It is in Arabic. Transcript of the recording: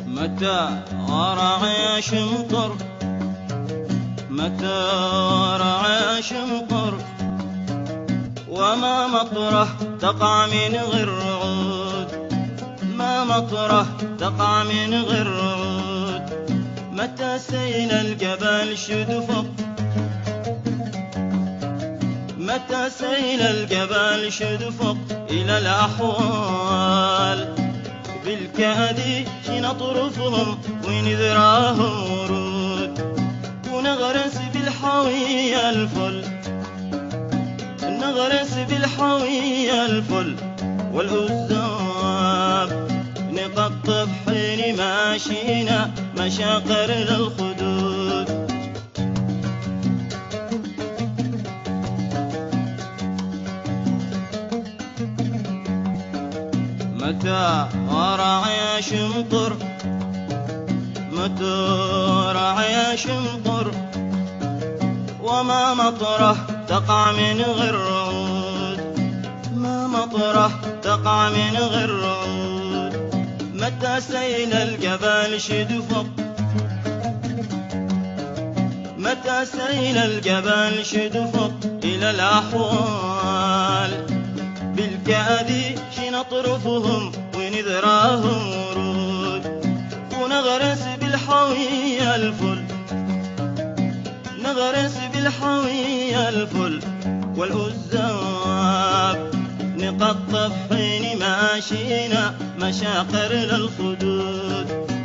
متى رعى شمطر، متى رعى شمطر، وما مطره تقع من غير رعود، ما مطره تقع من غير رعود. متى سيل الجبال شدفق، متى سيل الجبال شدفق إلى الأحوال، بالكادي نطرفهم ونذراهم ورود، ونغرس بالحوية الفل، نغرس بالحوية الفل والأزاب، نقطف حين ماشينا مشاقر للخدود. متى رعى شمطر، متى رعى شمطر، وما مطره تقع من غير رعود، ما مطره تقع من غير رعود. متى سيل الجبال شدفق، متى سيل الجبال شدفق إلى الأحوال، بالكادي نطرفهم ونذراهم ورود، ونغرس بالحوية الفل، نغرس بالحوية الفل والأزاب، نقطف حين ماشينا مشاقر للخدود.